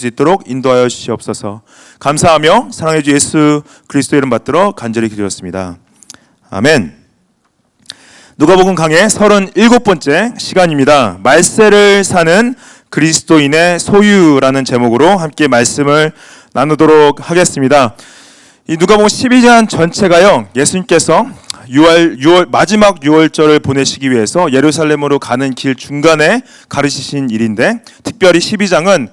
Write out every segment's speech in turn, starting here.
수 있도록 인도하여 주시옵소서. 감사하며 사랑해 주 예수 그리스도의 이름 받들어 간절히 기도했습니다. 아멘. 누가복음 강의 37번째 시간입니다. 말세를 사는 그리스도인의 소유라는 제목으로 함께 말씀을 나누도록 하겠습니다. 이 누가복음 12장 전체가요, 예수님께서 마지막 유월절을 보내시기 위해서 예루살렘으로 가는 길 중간에 가르치신 일인데, 특별히 12장은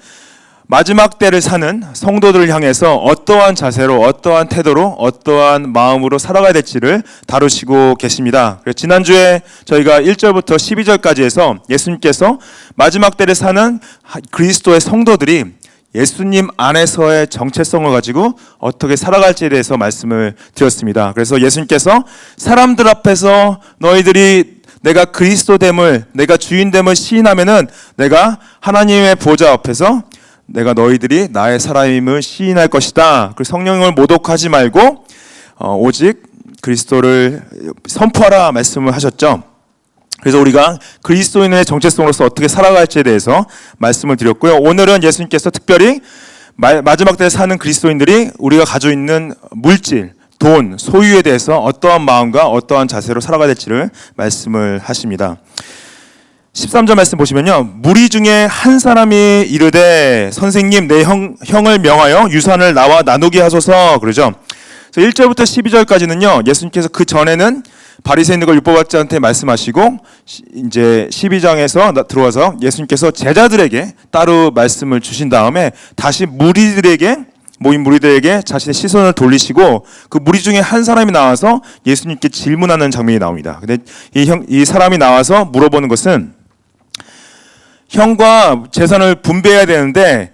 마지막 때를 사는 성도들을 향해서 어떠한 자세로, 어떠한 태도로, 어떠한 마음으로 살아가야 될지를 다루시고 계십니다. 그래서 지난주에 저희가 1절부터 12절까지 해서 예수님께서 마지막 때를 사는 그리스도의 성도들이 예수님 안에서의 정체성을 가지고 어떻게 살아갈지에 대해서 말씀을 드렸습니다. 그래서 예수님께서 사람들 앞에서 너희들이 내가 그리스도됨을, 내가 주인됨을 시인하면은 내가 하나님의 보좌 앞에서 내가 너희들이 나의 사람임을 시인할 것이다. 그 성령을 모독하지 말고 오직 그리스도를 선포하라 말씀을 하셨죠. 그래서 우리가 그리스도인의 정체성으로서 어떻게 살아갈지에 대해서 말씀을 드렸고요. 오늘은 예수님께서 특별히 마지막 때에 사는 그리스도인들이 우리가 가지고 있는 물질, 돈, 소유에 대해서 어떠한 마음과 어떠한 자세로 살아가야 될지를 말씀을 하십니다. 13절 말씀 보시면요, 무리 중에 한 사람이 이르되 선생님 내 형을 명하여 유산을 나와 나누게 하소서 그러죠. 그래서 1절부터 12절까지는요 예수님께서 그 전에는 바리새인들과 율법학자한테 말씀하시고, 이제 12장에서 들어와서 예수님께서 제자들에게 따로 말씀을 주신 다음에 다시 모인 무리들에게 자신의 시선을 돌리시고 그 무리 중에 한 사람이 나와서 예수님께 질문하는 장면이 나옵니다. 근데 이 사람이 나와서 물어보는 것은 형과 재산을 분배해야 되는데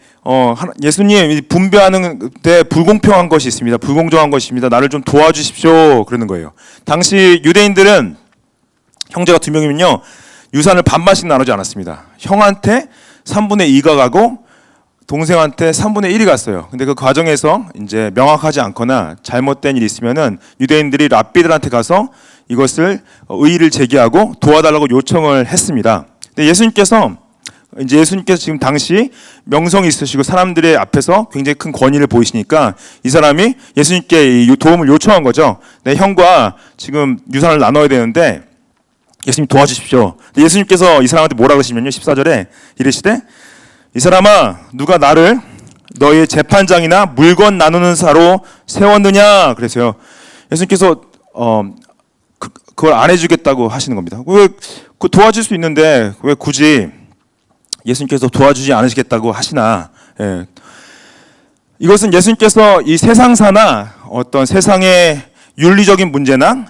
예수님 분배하는데 불공평한 것이 있습니다. 불공정한 것입니다. 나를 좀 도와주십시오. 그러는 거예요. 당시 유대인들은 형제가 2명이면요 유산을 반반씩 나누지 않았습니다. 형한테 3분의 2가 가고 동생한테 3분의 1이 갔어요. 근데 그 과정에서 이제 명확하지 않거나 잘못된 일이 있으면은 유대인들이 랍비들한테 가서 이것을 의의를 제기하고 도와달라고 요청을 했습니다. 근데 예수님께서 지금 당시 명성이 있으시고 사람들의 앞에서 굉장히 큰 권위를 보이시니까 이 사람이 예수님께 도움을 요청한 거죠. 내 형과 지금 유산을 나눠야 되는데 예수님 도와주십시오. 예수님께서 이 사람한테 뭐라 그러시면요, 14절에 이르시되 이 사람아 누가 나를 너의 재판장이나 물건 나누는 사로 세웠느냐 그래서요. 예수님께서 그걸 안 해주겠다고 하시는 겁니다. 왜 도와줄 수 있는데 왜 굳이 예수님께서 도와주지 않으시겠다고 하시나. 예. 이것은 예수님께서 이 세상사나 어떤 세상의 윤리적인 문제나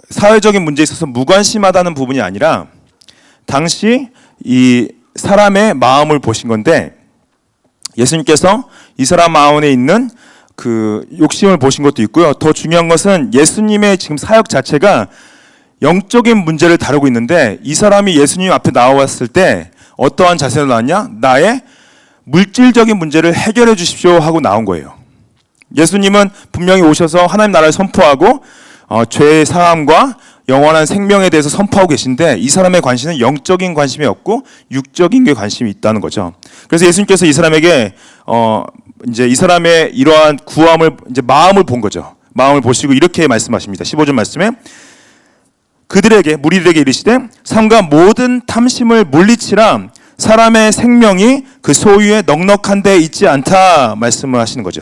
사회적인 문제에 있어서 무관심하다는 부분이 아니라 당시 이 사람의 마음을 보신 건데, 예수님께서 이 사람 마음에 있는 그 욕심을 보신 것도 있고요. 더 중요한 것은 예수님의 지금 사역 자체가 영적인 문제를 다루고 있는데 이 사람이 예수님 앞에 나왔을 때 어떠한 자세로 나왔냐? 나의 물질적인 문제를 해결해 주십시오 하고 나온 거예요. 예수님은 분명히 오셔서 하나님 나라를 선포하고 죄의 사함과 영원한 생명에 대해서 선포하고 계신데 이 사람의 관심은 영적인 관심이 없고 육적인 게 관심이 있다는 거죠. 그래서 예수님께서 이 사람에게 이제 이 사람의 이러한 구함을 이제 마음을 본 거죠. 마음을 보시고 이렇게 말씀하십니다. 15절 말씀에 그들에게 무리들에게 이르시되 삼가 모든 탐심을 물리치라 사람의 생명이 그 소유에 넉넉한 데 있지 않다 말씀을 하시는 거죠.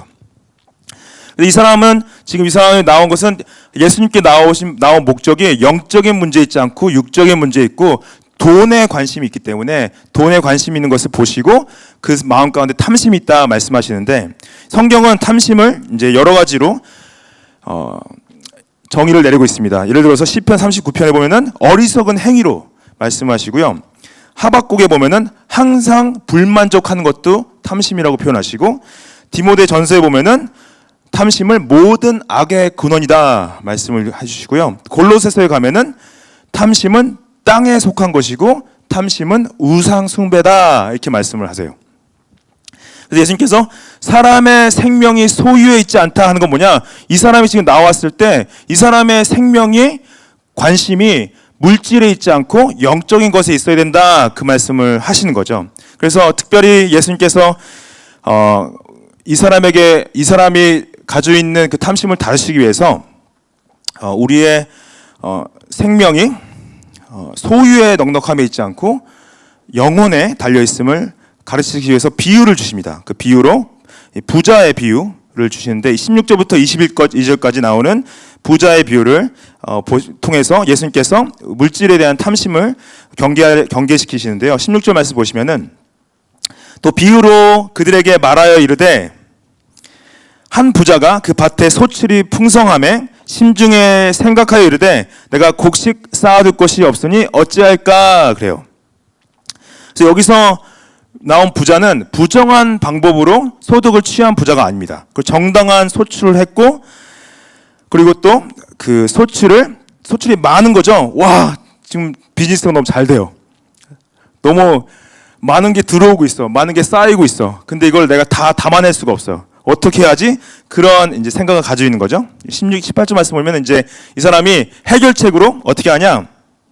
이 사람은 지금 이 사람이 나온 것은 예수님께 나온 목적이 영적인 문제 있지 않고 육적인 문제 있고 돈에 관심이 있기 때문에 돈에 관심 있는 것을 보시고 그 마음 가운데 탐심이 있다 말씀하시는데, 성경은 탐심을 이제 여러 가지로 정의를 내리고 있습니다. 예를 들어서 시편 39편에 보면은 어리석은 행위로 말씀하시고요. 하박국에 보면은 항상 불만족하는 것도 탐심이라고 표현하시고, 디모데 전서에 보면은 탐심을 모든 악의 근원이다 말씀을 해주시고요. 골로새서에 가면은 탐심은 땅에 속한 것이고 탐심은 우상 숭배다 이렇게 말씀을 하세요. 그래서 예수님께서 사람의 생명이 소유에 있지 않다 하는 건 뭐냐? 이 사람이 지금 나왔을 때 이 사람의 생명이 관심이 물질에 있지 않고 영적인 것에 있어야 된다 그 말씀을 하시는 거죠. 그래서 특별히 예수님께서 이 사람이 가지고 있는 그 탐심을 다루시기 위해서 우리의 생명이 소유의 넉넉함에 있지 않고 영혼에 달려 있음을 가르치기 위해서 비유를 주십니다. 그 비유로 부자의 비유를 주시는데 16절부터 22절까지 나오는 부자의 비유를 통해서 예수님께서 물질에 대한 탐심을 경계시키시는데요. 16절 말씀 보시면은 또 비유로 그들에게 말하여 이르되 한 부자가 그 밭에 소출이 풍성함에 심중에 생각하여 이르되 내가 곡식 쌓아둘 곳이 없으니 어찌할까 그래요. 그래서 여기서 나온 부자는 부정한 방법으로 소득을 취한 부자가 아닙니다. 그 정당한 소출을 했고 그리고 또 그 소출이 많은 거죠. 와, 지금 비즈니스가 너무 잘 돼요. 너무 많은 게 들어오고 있어. 많은 게 쌓이고 있어. 근데 이걸 내가 다 담아낼 수가 없어. 어떻게 해야지? 그런 이제 생각을 가지고 있는 거죠. 16, 18절 말씀 보면 이제 이 사람이 해결책으로 어떻게 하냐?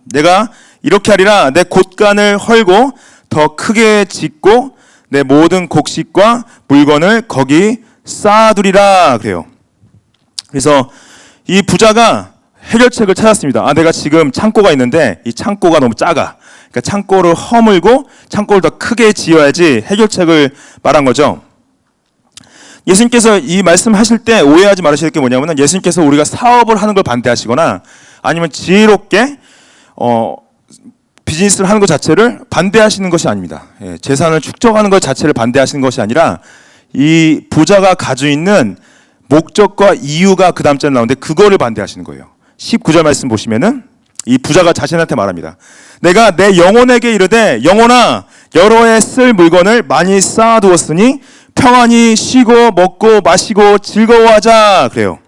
내가 이렇게 하리라. 내 곳간을 헐고 더 크게 짓고 내 모든 곡식과 물건을 거기 쌓아두리라 그래요. 그래서 이 부자가 해결책을 찾았습니다. 내가 지금 창고가 있는데 이 창고가 너무 작아. 그러니까 창고를 허물고 창고를 더 크게 지어야지 해결책을 말한 거죠. 예수님께서 이 말씀하실 때 오해하지 말으실 게 뭐냐면 예수님께서 우리가 사업을 하는 걸 반대하시거나 아니면 지혜롭게 비즈니스를 하는 것 자체를 반대하시는 것이 아닙니다. 재산을 축적하는 것 자체를 반대하시는 것이 아니라 이 부자가 가지고 있는 목적과 이유가 그 다음 절에 나오는데 그거를 반대하시는 거예요. 19절 말씀 보시면은 이 부자가 자신한테 말합니다. 내가 내 영혼에게 이르되 영혼아 여러 해 쓸 물건을 많이 쌓아두었으니 평안히 쉬고 먹고 마시고 즐거워하자 그래요.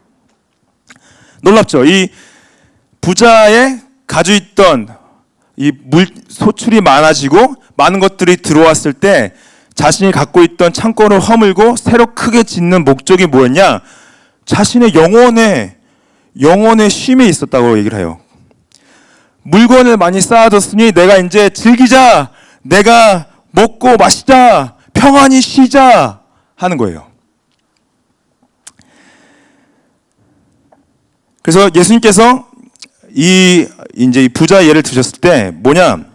놀랍죠? 이 부자의 가지고 있던 이 소출이 많아지고 많은 것들이 들어왔을 때 자신이 갖고 있던 창고를 허물고 새로 크게 짓는 목적이 뭐였냐? 자신의 영혼의 쉼에 있었다고 얘기를 해요. 물건을 많이 쌓아뒀으니 내가 이제 즐기자, 내가 먹고 마시자, 평안히 쉬자 하는 거예요. 그래서 예수님께서 이 부자 예를 드셨을 때 뭐냐?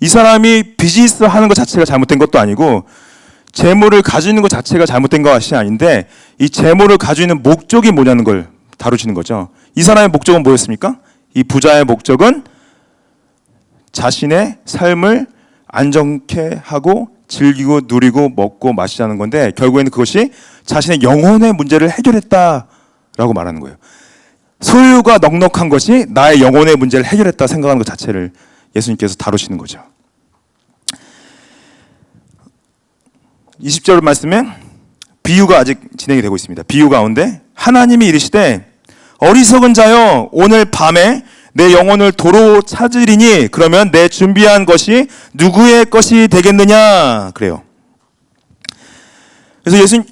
이 사람이 비즈니스 하는 것 자체가 잘못된 것도 아니고 재물을 가지고 있는 것 자체가 잘못된 것이 아닌데 이 재물을 가지고 있는 목적이 뭐냐는 걸 다루시는 거죠. 이 사람의 목적은 뭐였습니까? 이 부자의 목적은 자신의 삶을 안정케 하고 즐기고 누리고 먹고 마시자는 건데 결국에는 그것이 자신의 영혼의 문제를 해결했다라고 말하는 거예요. 소유가 넉넉한 것이 나의 영혼의 문제를 해결했다 생각하는 것 자체를 예수님께서 다루시는 거죠. 20절 말씀에 비유가 아직 진행이 되고 있습니다. 비유 가운데 하나님이 이르시되 어리석은 자여 오늘 밤에 내 영혼을 도로 찾으리니 그러면 내 준비한 것이 누구의 것이 되겠느냐 그래요. 그래서 예수님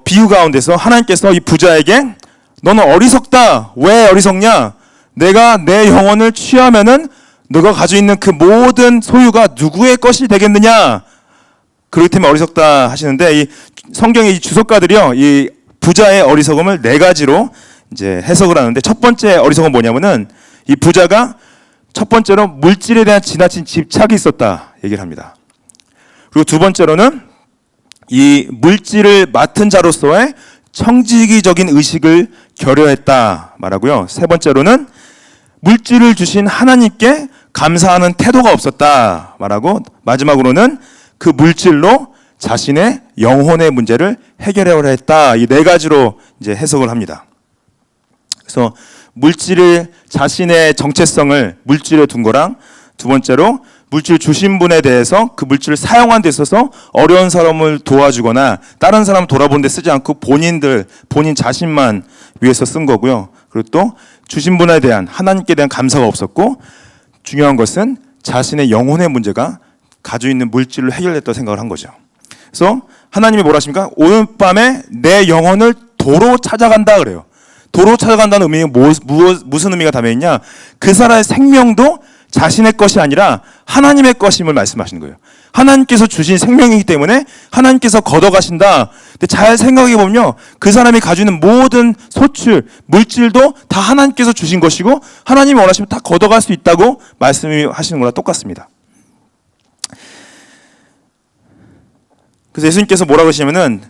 비유 가운데서 하나님께서 이 부자에게 너는 어리석다. 왜 어리석냐? 내가 내 영혼을 취하면은 너가 가지고 있는 그 모든 소유가 누구의 것이 되겠느냐? 그렇기 때문에 어리석다 하시는데 이 성경의 이 주석가들이요, 이 부자의 어리석음을 네 가지로 이제 해석을 하는데 첫 번째 어리석음은 뭐냐면은 이 부자가 첫 번째로 물질에 대한 지나친 집착이 있었다 얘기를 합니다. 그리고 두 번째로는 이 물질을 맡은 자로서의 청지기적인 의식을 결여했다 말하고요. 세 번째로는 물질을 주신 하나님께 감사하는 태도가 없었다 말하고 마지막으로는 그 물질로 자신의 영혼의 문제를 해결하려 했다. 이 네 가지로 이제 해석을 합니다. 그래서 물질을 자신의 정체성을 물질에 둔 거랑 두 번째로 물질 주신 분에 대해서 그 물질을 사용한 데 있어서 어려운 사람을 도와주거나 다른 사람 돌아보는 데 쓰지 않고 본인 자신만 위해서 쓴 거고요. 그리고 또 주신 분에 대한 하나님께 대한 감사가 없었고 중요한 것은 자신의 영혼의 문제가 가지고 있는 물질을 해결했다고 생각을 한 거죠. 그래서 하나님이 뭐라 하십니까? 오늘 밤에 내 영혼을 도로 찾아간다 그래요. 도로 찾아간다는 의미가 무슨 의미가 담겨 있냐? 그 사람의 생명도 자신의 것이 아니라 하나님의 것임을 말씀하시는 거예요. 하나님께서 주신 생명이기 때문에 하나님께서 걷어가신다. 근데 잘 생각해 보면요, 그 사람이 가지고 있는 모든 소출, 물질도 다 하나님께서 주신 것이고 하나님이 원하시면 다 걷어갈 수 있다고 말씀하시는 거랑 똑같습니다. 그래서 예수님께서 뭐라고 하시냐면은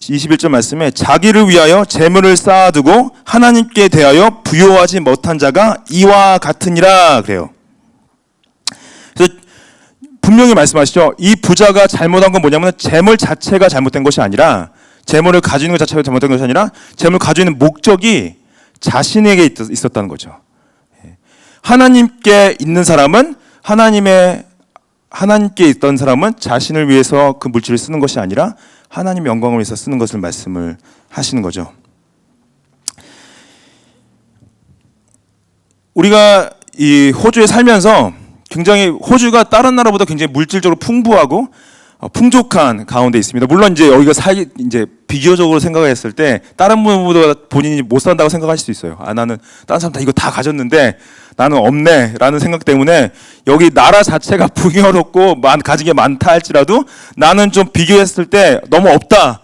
21절 말씀에 자기를 위하여 재물을 쌓아두고 하나님께 대하여 부요하지 못한 자가 이와 같으니라 그래요. 그래서 분명히 말씀하시죠. 이 부자가 잘못한 건 뭐냐면 재물 자체가 잘못된 것이 아니라, 재물을 가지는 것 자체가 잘못된 것이 아니라 재물을 가지고 있는 목적이 자신에게 있었다는 거죠. 하나님께 있는 사람은 하나님께 있던 사람은 자신을 위해서 그 물질을 쓰는 것이 아니라 하나님의 영광을 위해서 쓰는 것을 말씀을 하시는 거죠. 우리가 이 호주에 살면서 굉장히, 호주가 다른 나라보다 굉장히 물질적으로 풍부하고 풍족한 가운데 있습니다. 물론 이제 여기가 이제 비교적으로 생각했을 때 다른 분보다 본인이 못 산다고 생각하실 수 있어요. 나는 다른 사람 다 이거 다 가졌는데 나는 없네라는 생각 때문에 여기 나라 자체가 풍요롭고 가진 게 많다 할지라도 나는 좀 비교했을 때 너무 없다,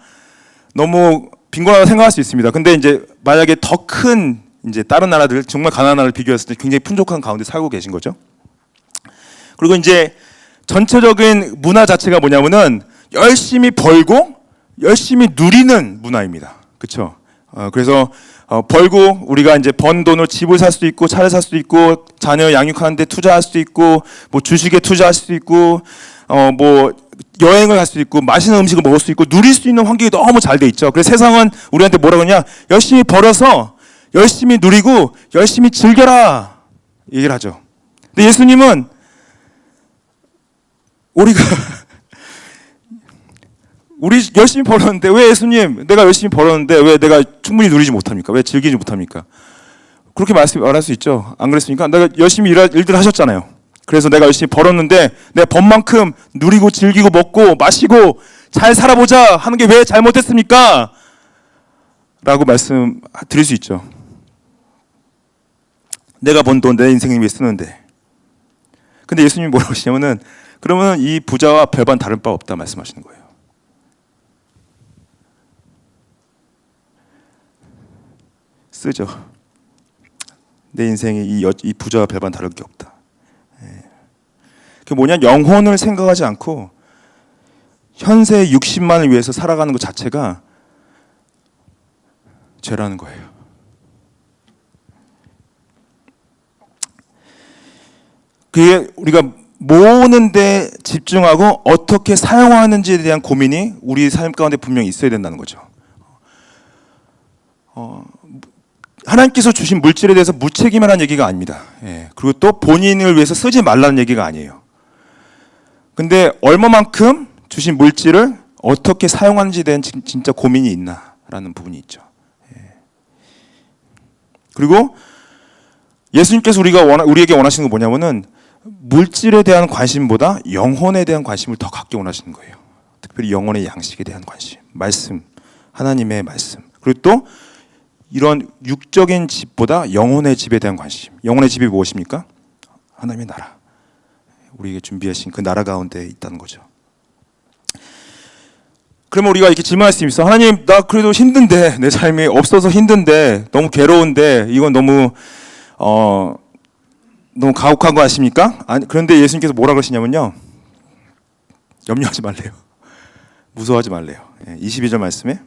너무 빈곤하다고 생각할 수 있습니다. 근데 이제 만약에 더 큰 이제 다른 나라들, 정말 가난한 나라를 비교했을 때 굉장히 풍족한 가운데 살고 계신 거죠. 그리고 이제 전체적인 문화 자체가 뭐냐면은 열심히 벌고 열심히 누리는 문화입니다. 그렇죠? 그래서 벌고 우리가 이제 번 돈으로 집을 살 수도 있고 차를 살 수도 있고 자녀 양육하는 데 투자할 수도 있고 뭐 주식에 투자할 수도 있고 뭐 여행을 갈 수도 있고 맛있는 음식을 먹을 수 있고 누릴 수 있는 환경이 너무 잘 돼 있죠. 그래서 세상은 우리한테 뭐라고 하냐? 열심히 벌어서 열심히 누리고 열심히 즐겨라 얘기를 하죠. 근데 예수님은 우리 열심히 벌었는데 왜 예수님, 내가 열심히 벌었는데 왜 내가 충분히 누리지 못합니까? 왜 즐기지 못합니까? 그렇게 말할 수 있죠. 안 그랬습니까? 내가 열심히 일들 하셨잖아요. 그래서 내가 열심히 벌었는데 내 번만큼 누리고 즐기고 먹고 마시고 잘 살아보자 하는 게 왜 잘못됐습니까? 라고 말씀 드릴 수 있죠. 내가 번 돈 내 인생을 위해 쓰는데. 근데 예수님이 뭐라고 하시냐면은, 그러면 이 부자와 별반 다른 바 없다 말씀하시는 거예요. 쓰죠. 내 인생이 이 부자와 별반 다를 게 없다. 그게 뭐냐? 영혼을 생각하지 않고 현세 60만을 위해서 살아가는 것 자체가 죄라는 거예요. 그게 우리가 모으는 데 집중하고 어떻게 사용하는지에 대한 고민이 우리 삶 가운데 분명히 있어야 된다는 거죠. 하나님께서 주신 물질에 대해서 무책임하라는 얘기가 아닙니다. 그리고 또 본인을 위해서 쓰지 말라는 얘기가 아니에요. 근데 얼마만큼 주신 물질을 어떻게 사용하는지에 대한 진짜 고민이 있나라는 부분이 있죠. 그리고 예수님께서 우리에게 원하시는 건 뭐냐면은 물질에 대한 관심보다 영혼에 대한 관심을 더 갖게 원하시는 거예요. 특별히 영혼의 양식에 대한 관심, 말씀, 하나님의 말씀. 그리고 또 이런 육적인 집보다 영혼의 집에 대한 관심. 영혼의 집이 무엇입니까? 하나님의 나라. 우리에게 준비하신 그 나라 가운데 있다는 거죠. 그러면 우리가 이렇게 질문할 수 있어. 하나님, 나 그래도 힘든데, 내 삶이 없어서 힘든데, 너무 괴로운데, 이건 너무 가혹한 거 아십니까? 아니, 그런데 예수님께서 뭐라 그러시냐면요, 염려하지 말래요. 무서워하지 말래요. 22절 말씀에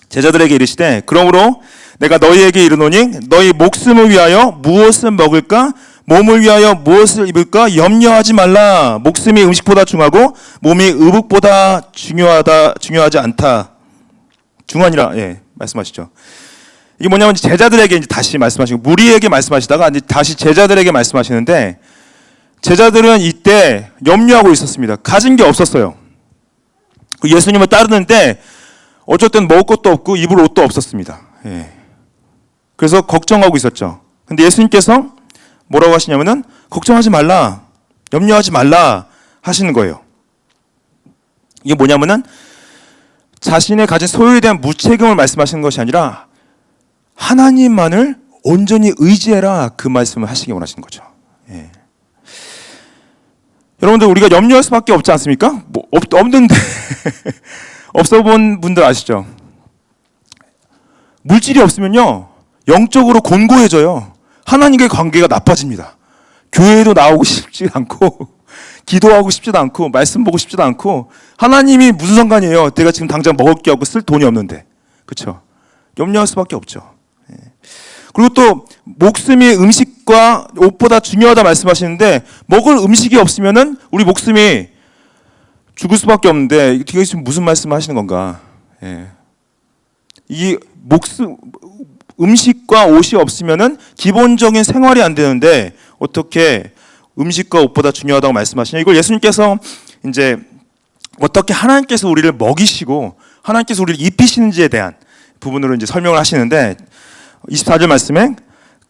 제자들에게 이르시되, 그러므로 내가 너희에게 이르노니 너희 목숨을 위하여 무엇을 먹을까, 몸을 위하여 무엇을 입을까 염려하지 말라. 목숨이 음식보다 중하고 몸이 의복보다 중요하지 않다. 중하니라. 말씀하시죠. 이게 뭐냐면 제자들에게 이제 다시 말씀하시고, 무리에게 말씀하시다가 이제 다시 제자들에게 말씀하시는데, 제자들은 이때 염려하고 있었습니다. 가진 게 없었어요. 예수님을 따르는데 어쨌든 먹을 것도 없고 입을 옷도 없었습니다. 그래서 걱정하고 있었죠. 근데 예수님께서 뭐라고 하시냐면은 걱정하지 말라, 염려하지 말라 하시는 거예요. 이게 뭐냐면은 자신의 가진 소유에 대한 무책임을 말씀하시는 것이 아니라 하나님만을 온전히 의지해라, 그 말씀을 하시기 원하시는 거죠. 예. 여러분들 우리가 염려할 수밖에 없지 않습니까? 없는데 없어 본 분들 아시죠? 물질이 없으면요 영적으로 곤고해져요. 하나님과의 관계가 나빠집니다. 교회도 나오고 싶지 않고 기도하고 싶지도 않고 말씀 보고 싶지도 않고 하나님이 무슨 상관이에요? 내가 지금 당장 먹을 게 없고 쓸 돈이 없는데. 그렇죠? 염려할 수밖에 없죠. 그리고 또 목숨이 음식과 옷보다 중요하다 말씀하시는데 먹을 음식이 없으면은 우리 목숨이 죽을 수밖에 없는데 이게 지금 무슨 말씀을 하시는 건가? 예. 이 음식과 옷이 없으면은 기본적인 생활이 안 되는데 어떻게 음식과 옷보다 중요하다고 말씀하시냐? 이걸 예수님께서 이제 어떻게 하나님께서 우리를 먹이시고 하나님께서 우리를 입히시는지에 대한 부분으로 이제 설명을 하시는데 24절 말씀에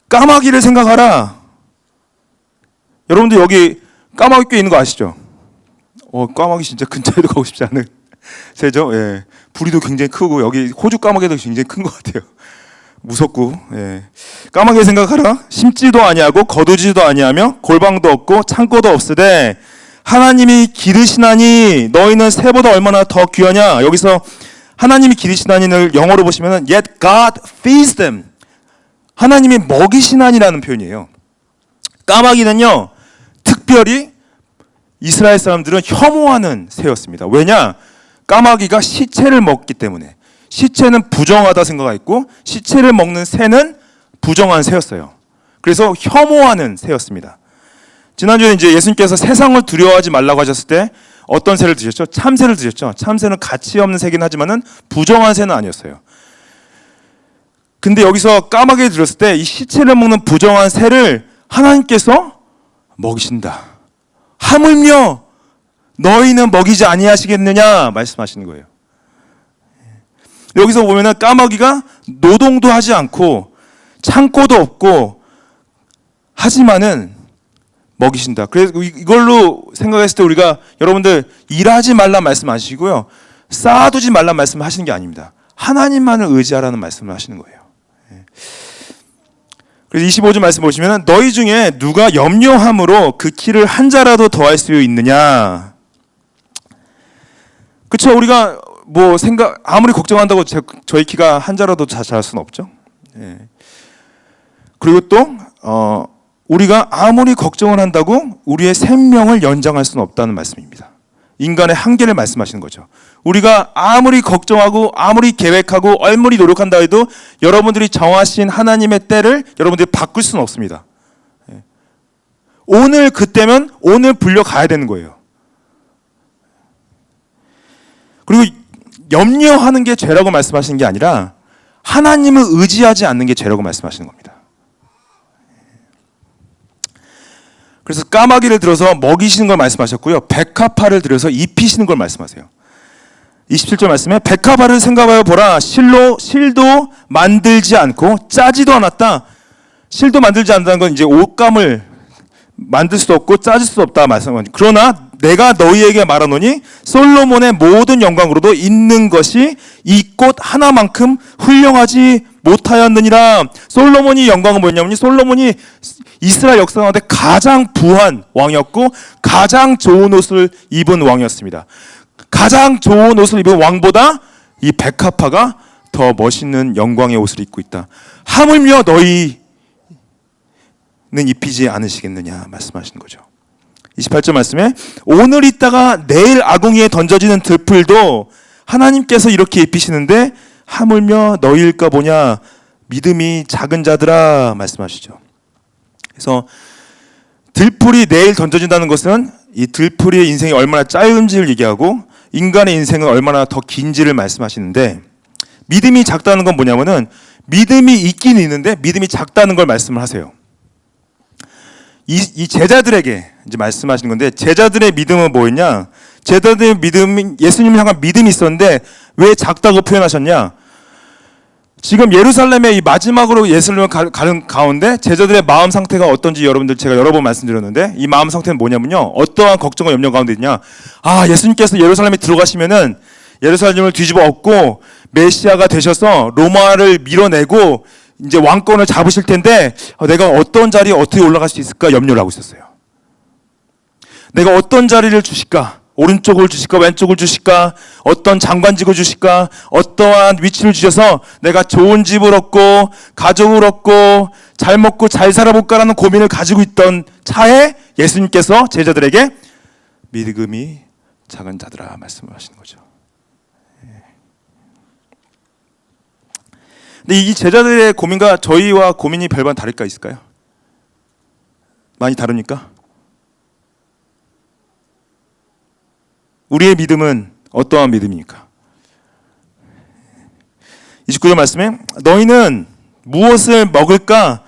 까마귀를 생각하라. 여러분들 여기 까마귀 꽤 있는 거 아시죠? 까마귀 진짜 근처에도 가고 싶지 않은 새죠. 예. 부리도 굉장히 크고 여기 호주 까마귀도 굉장히 큰 것 같아요. 무섭고. 예. 까마귀를 생각하라. 심지도 아니하고 거두지도 아니하며 골방도 없고 창고도 없으되 하나님이 기르시나니 너희는 새보다 얼마나 더 귀하냐. 여기서 하나님이 기르시나니를 영어로 보시면은 yet God feeds them. 하나님이 먹이시나니라는 표현이에요. 까마귀는요 특별히 이스라엘 사람들은 혐오하는 새였습니다. 왜냐? 까마귀가 시체를 먹기 때문에. 시체는 부정하다 생각했고 시체를 먹는 새는 부정한 새였어요. 그래서 혐오하는 새였습니다. 지난주에 이제 예수님께서 세상을 두려워하지 말라고 하셨을 때 어떤 새를 드셨죠? 참새를 드셨죠. 참새는 가치 없는 새긴 하지만은 부정한 새는 아니었어요. 근데 여기서 까마귀를 들었을 때 이 시체를 먹는 부정한 새를 하나님께서 먹이신다. 하물며 너희는 먹이지 아니하시겠느냐 말씀하시는 거예요. 여기서 보면은 까마귀가 노동도 하지 않고 창고도 없고 하지만은 먹이신다. 그래서 이걸로 생각했을 때 우리가 여러분들 일하지 말라 말씀하시고요. 쌓아두지 말라 말씀하시는 게 아닙니다. 하나님만을 의지하라는 말씀을 하시는 거예요. 그래서 25절 말씀 보시면 너희 중에 누가 염려함으로 그 키를 한 자라도 더할 수 있느냐. 그렇죠. 우리가 뭐 아무리 걱정한다고 저희 키가 한 자라도 자랄 수는 없죠. 예. 그리고 또 우리가 아무리 걱정을 한다고 우리의 생명을 연장할 수는 없다는 말씀입니다. 인간의 한계를 말씀하시는 거죠. 우리가 아무리 걱정하고 아무리 계획하고 얼마리 노력한다 해도 여러분들이 정하신 하나님의 때를 여러분들이 바꿀 수는 없습니다. 오늘 그때면 오늘 불려가야 되는 거예요. 그리고 염려하는 게 죄라고 말씀하시는 게 아니라 하나님을 의지하지 않는 게 죄라고 말씀하시는 겁니다. 그래서 까마귀를 들어서 먹이시는 걸 말씀하셨고요. 백합화를 들여서 입히시는 걸 말씀하세요. 27절 말씀에 백합화를 생각하여 보라. 실도 만들지 않고 짜지도 않았다. 실도 만들지 않는다는 건 이제 옷감을 만들 수도 없고 짜질 수도 없다 말씀합니다. 그러나 내가 너희에게 말하노니 솔로몬의 모든 영광으로도 있는 것이 이 꽃 하나만큼 훌륭하지 못하였느니라. 솔로몬이 영광은 뭐냐면 솔로몬이 이스라엘 역사 가운데 가장 부한 왕이었고 가장 좋은 옷을 입은 왕이었습니다. 가장 좋은 옷을 입은 왕보다 이 백합화가 더 멋있는 영광의 옷을 입고 있다. 하물며 너희는 입히지 않으시겠느냐 말씀하시는 거죠. 28절 말씀에 오늘 있다가 내일 아궁이에 던져지는 들풀도 하나님께서 이렇게 입히시는데 하물며 너희일까 보냐. 믿음이 작은 자들아 말씀하시죠. 그래서 들풀이 내일 던져진다는 것은 이 들풀이의 인생이 얼마나 짧은지를 얘기하고 인간의 인생은 얼마나 더 긴지를 말씀하시는데 믿음이 작다는 건 뭐냐면은 믿음이 있긴 있는데 믿음이 작다는 걸 말씀을 하세요. 이 제자들에게 이제 말씀하시는 건데 제자들의 믿음은 뭐였냐? 제자들의 믿음이 예수님을 향한 믿음이 있었는데 왜 작다고 표현하셨냐? 지금 예루살렘에 이 마지막으로 예수님을 가는 가운데 제자들의 마음 상태가 어떤지 여러분들 제가 여러 번 말씀드렸는데 이 마음 상태는 뭐냐면요. 어떠한 걱정과 염려 가운데 있냐? 예수님께서 예루살렘에 들어가시면은 예루살렘을 뒤집어 엎고 메시아가 되셔서 로마를 밀어내고 이제 왕권을 잡으실 텐데 내가 어떤 자리에 어떻게 올라갈 수 있을까 염려를 하고 있었어요. 내가 어떤 자리를 주실까? 오른쪽을 주실까? 왼쪽을 주실까? 어떤 장관직을 주실까? 어떠한 위치를 주셔서 내가 좋은 집을 얻고 가족을 얻고 잘 먹고 잘 살아볼까라는 고민을 가지고 있던 차에 예수님께서 제자들에게 믿음이 작은 자들아 말씀을 하시는 거죠. 근데 이 제자들의 고민과 저희와 고민이 별반 다를까 있을까요? 많이 다릅니까? 우리의 믿음은 어떠한 믿음입니까? 29절 말씀에 너희는 무엇을 먹을까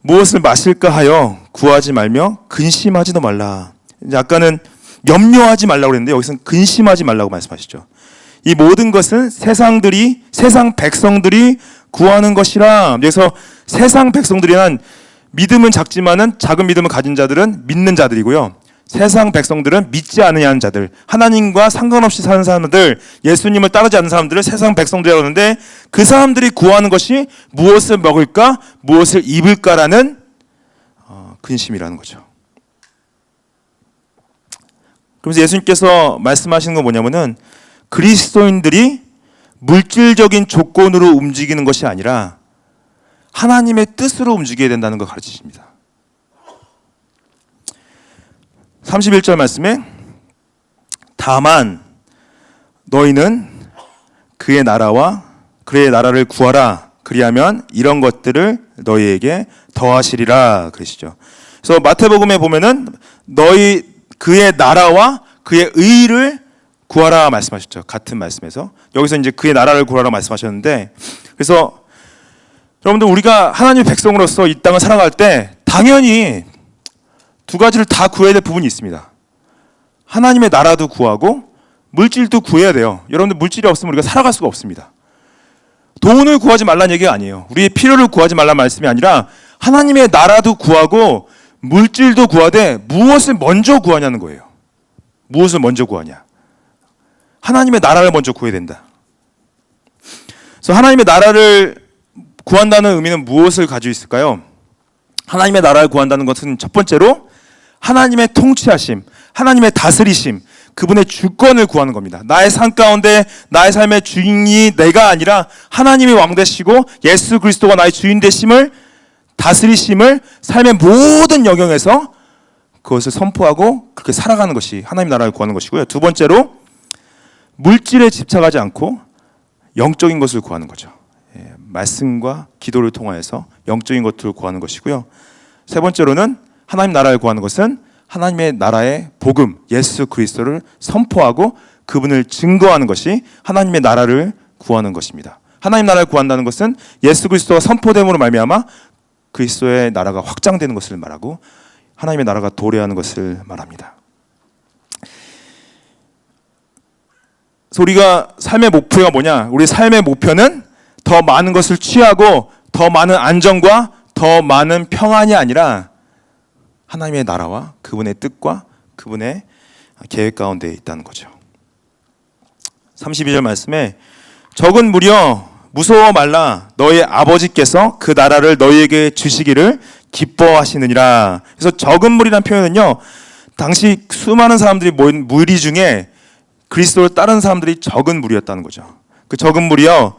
무엇을 마실까 하여 구하지 말며 근심하지도 말라. 아까는 염려하지 말라고 그랬는데 여기서는 근심하지 말라고 말씀하시죠. 이 모든 것은 세상 백성들이 구하는 것이라. 그래서 세상 백성들이란 믿음은 작지만은 작은 믿음을 가진 자들은 믿는 자들이고요. 세상 백성들은 믿지 않으려는 자들, 하나님과 상관없이 사는 사람들, 예수님을 따르지 않는 사람들을 세상 백성들이라고 하는데 그 사람들이 구하는 것이 무엇을 먹을까, 무엇을 입을까라는 근심이라는 거죠. 그래서 예수님께서 말씀하시는 건 뭐냐면은 그리스도인들이 물질적인 조건으로 움직이는 것이 아니라 하나님의 뜻으로 움직여야 된다는 걸 가르치십니다. 31절 말씀에 다만 너희는 그의 나라와 그의 나라를 구하라. 그리하면 이런 것들을 너희에게 더하시리라 그러시죠. 그래서 마태복음에 보면은 너희 그의 나라와 그의 의를 구하라 말씀하셨죠. 같은 말씀에서 여기서 이제 그의 나라를 구하라 말씀하셨는데, 그래서 여러분들 우리가 하나님의 백성으로서 이 땅을 살아갈 때 당연히 두 가지를 다 구해야 될 부분이 있습니다. 하나님의 나라도 구하고 물질도 구해야 돼요. 여러분들 물질이 없으면 우리가 살아갈 수가 없습니다. 돈을 구하지 말라는 얘기가 아니에요. 우리의 필요를 구하지 말라는 말씀이 아니라 하나님의 나라도 구하고 물질도 구하되 무엇을 먼저 구하냐는 거예요. 무엇을 먼저 구하냐? 하나님의 나라를 먼저 구해야 된다. 그래서 하나님의 나라를 구한다는 의미는 무엇을 가지고 있을까요? 하나님의 나라를 구한다는 것은 첫 번째로 하나님의 통치하심, 하나님의 다스리심, 그분의 주권을 구하는 겁니다. 나의 삶 가운데 나의 삶의 주인이 내가 아니라 하나님이 왕 되시고 예수 그리스도가 나의 주인 되심을, 다스리심을 삶의 모든 영역에서 그것을 선포하고 그렇게 살아가는 것이 하나님 나라를 구하는 것이고요. 두 번째로 물질에 집착하지 않고 영적인 것을 구하는 거죠. 말씀과 기도를 통하여서 영적인 것들을 구하는 것이고요. 세 번째로는 하나님 나라를 구하는 것은 하나님의 나라의 복음, 예수 그리스도를 선포하고 그분을 증거하는 것이 하나님의 나라를 구하는 것입니다. 하나님 나라를 구한다는 것은 예수 그리스도가 선포됨으로 말미암아 그리스도의 나라가 확장되는 것을 말하고 하나님의 나라가 도래하는 것을 말합니다. 그래서 우리가 삶의 목표가 뭐냐? 우리 삶의 목표는 더 많은 것을 취하고 더 많은 안정과 더 많은 평안이 아니라 하나님의 나라와 그분의 뜻과 그분의 계획 가운데 있다는 거죠. 32절 말씀에 적은 무려 무서워 말라. 너희 아버지께서 그 나라를 너희에게 주시기를 기뻐하시느니라. 그래서 적은 무리라는 표현은요, 당시 수많은 사람들이 모인 무리 중에 그리스도를 따르는 사람들이 적은 무리였다는 거죠. 그 적은 무리요,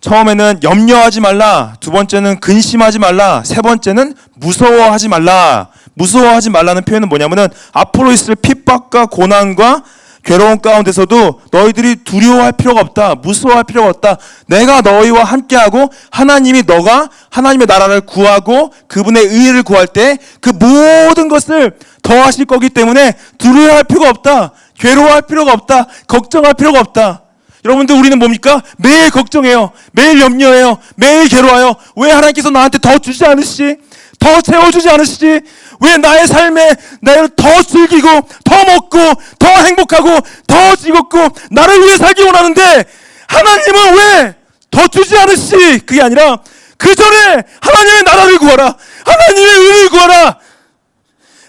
처음에는 염려하지 말라, 두 번째는 근심하지 말라, 세 번째는 무서워하지 말라. 무서워하지 말라는 표현은 뭐냐면은 앞으로 있을 핍박과 고난과 괴로운 가운데서도 너희들이 두려워할 필요가 없다, 무서워할 필요가 없다. 내가 너희와 함께하고 하나님이 너가 하나님의 나라를 구하고 그분의 의를 구할 때 그 모든 것을 더하실 거기 때문에 두려워할 필요가 없다, 괴로워할 필요가 없다, 걱정할 필요가 없다. 여러분들 우리는 뭡니까? 매일 걱정해요, 매일 염려해요, 매일 괴로워요. 왜 하나님께서 나한테 더 주지 않으시지? 더 채워주지 않으시지? 왜 나의 삶에 나를 더 즐기고 더 먹고 더 행복하고 더 즐겁고 나를 위해 살기 원하는데 하나님은 왜 더 주지 않으시지? 그게 아니라 그 전에 하나님의 나라를 구하라, 하나님의 의를 구하라,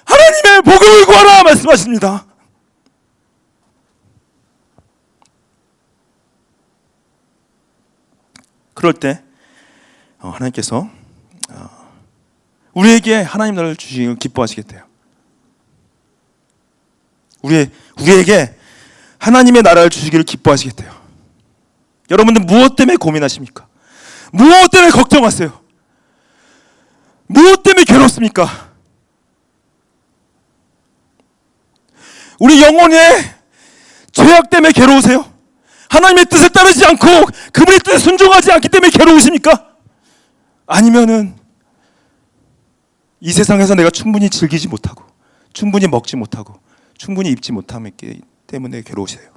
하나님의 복음을 구하라 말씀하십니다. 그럴 때 하나님께서 우리에게 하나님 나라를 주시길 기뻐하시겠대요. 우리에게 하나님의 나라를 주시기를 기뻐하시겠대요. 여러분들 무엇 때문에 고민하십니까? 무엇 때문에 걱정하세요? 무엇 때문에 괴롭습니까? 우리 영혼의 죄악 때문에 괴로우세요? 하나님의 뜻에 따르지 않고 그분의 뜻에 순종하지 않기 때문에 괴로우십니까? 아니면은 이 세상에서 내가 충분히 즐기지 못하고 충분히 먹지 못하고 충분히 입지 못하기 때문에 괴로우세요?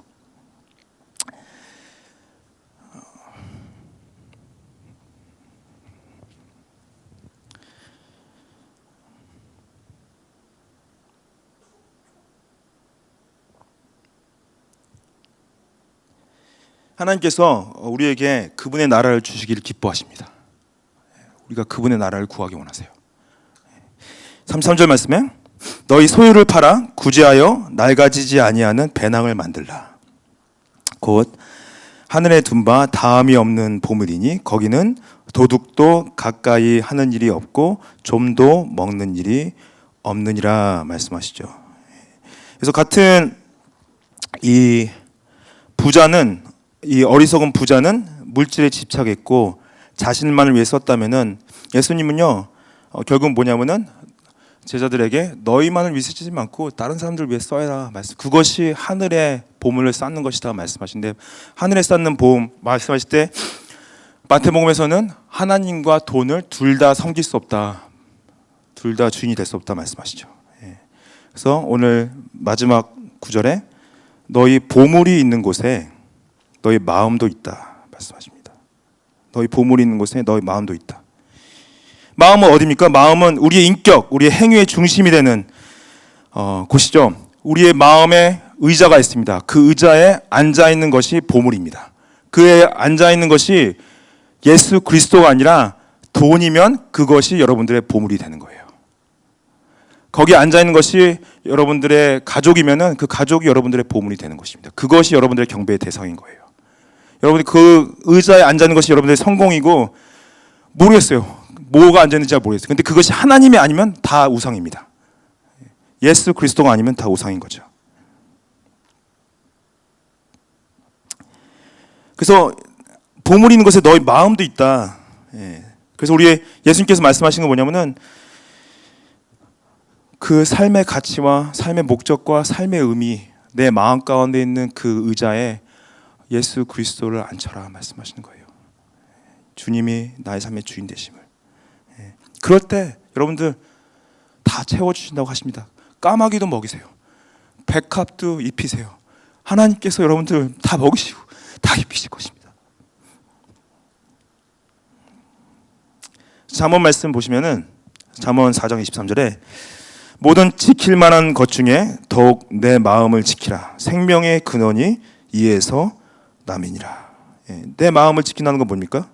하나님께서 우리에게 그분의 나라를 주시기를 기뻐하십니다. 우리가 그분의 나라를 구하기 원하세요. 33절 말씀에 너희 소유를 팔아 구제하여 낡아지지 아니하는 배낭을 만들라. 곧 하늘에 둔 바 다함이 없는 보물이니 거기는 도둑도 가까이 하는 일이 없고 좀도 먹는 일이 없느니라 말씀하시죠. 그래서 같은 이 어리석은 부자는 물질에 집착했고 자신만을 위해 썼다면은 예수님은요 결국 뭐냐면은 제자들에게 너희만을 위해 쓰지 않고 다른 사람들을 위해 써야 말씀. 그것이 하늘의 보물을 쌓는 것이다 말씀하신데 하늘에 쌓는 보험 말씀하실 때 마태복음에서는 하나님과 돈을 둘 다 섬길 수 없다. 둘 다 주인이 될 수 없다 말씀하시죠. 그래서 오늘 마지막 구절에 너희 보물이 있는 곳에 너희 마음도 있다 말씀하십니다. 너희 보물이 있는 곳에 너희 마음도 있다. 마음은 어디입니까? 마음은 우리의 인격, 우리의 행위의 중심이 되는 곳이죠. 우리의 마음에 의자가 있습니다. 그 의자에 앉아 있는 것이 보물입니다. 그에 앉아 있는 것이 예수 그리스도가 아니라 돈이면 그것이 여러분들의 보물이 되는 거예요. 거기 앉아 있는 것이 여러분들의 가족이면은 그 가족이 여러분들의 보물이 되는 것입니다. 그것이 여러분들의 경배의 대상인 거예요. 여러분이 그 의자에 앉아 있는 것이 여러분들의 성공이고 모르겠어요. 뭐가 앉아 있는지 잘 모르겠어요. 근데 그것이 하나님이 아니면 다 우상입니다. 예수 그리스도가 아니면 다 우상인 거죠. 그래서 보물이 있는 것에 너희 마음도 있다. 그래서 우리 예수님께서 말씀하신 건 뭐냐면은 그 삶의 가치와 삶의 목적과 삶의 의미, 내 마음 가운데 있는 그 의자에 예수 그리스도를 앉혀라 말씀하시는 거예요. 주님이 나의 삶의 주인 되심을. 그럴 때 여러분들 다 채워주신다고 하십니다. 까마귀도 먹이세요. 백합도 입히세요. 하나님께서 여러분들 다 먹이시고 다 입히실 것입니다. 잠언 말씀 보시면은 잠언 4장 23절에 모든 지킬 만한 것 중에 더욱 내 마음을 지키라. 생명의 근원이 이에서 남이니라. 내 마음을 지킨다는 건 뭡니까?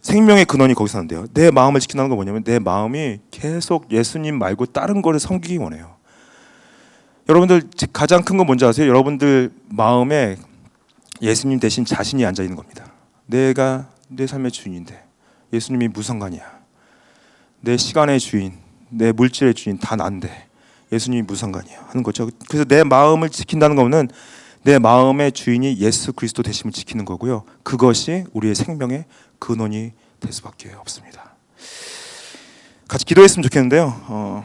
생명의 근원이 거기서 나는데요. 내 마음을 지킨다는 건 뭐냐면 내 마음이 계속 예수님 말고 다른 거를 섬기기 원해요. 여러분들 가장 큰 건 뭔지 아세요? 여러분들 마음에 예수님 대신 자신이 앉아 있는 겁니다. 내가 내 삶의 주인인데 예수님이 무상관이야. 내 시간의 주인, 내 물질의 주인 다 난데 예수님이 무상관이야 하는 거죠. 그래서 내 마음을 지킨다는 거는 내 마음의 주인이 예수 그리스도 되심을 지키는 거고요. 그것이 우리의 생명의 근원이 될 수밖에 없습니다. 같이 기도했으면 좋겠는데요.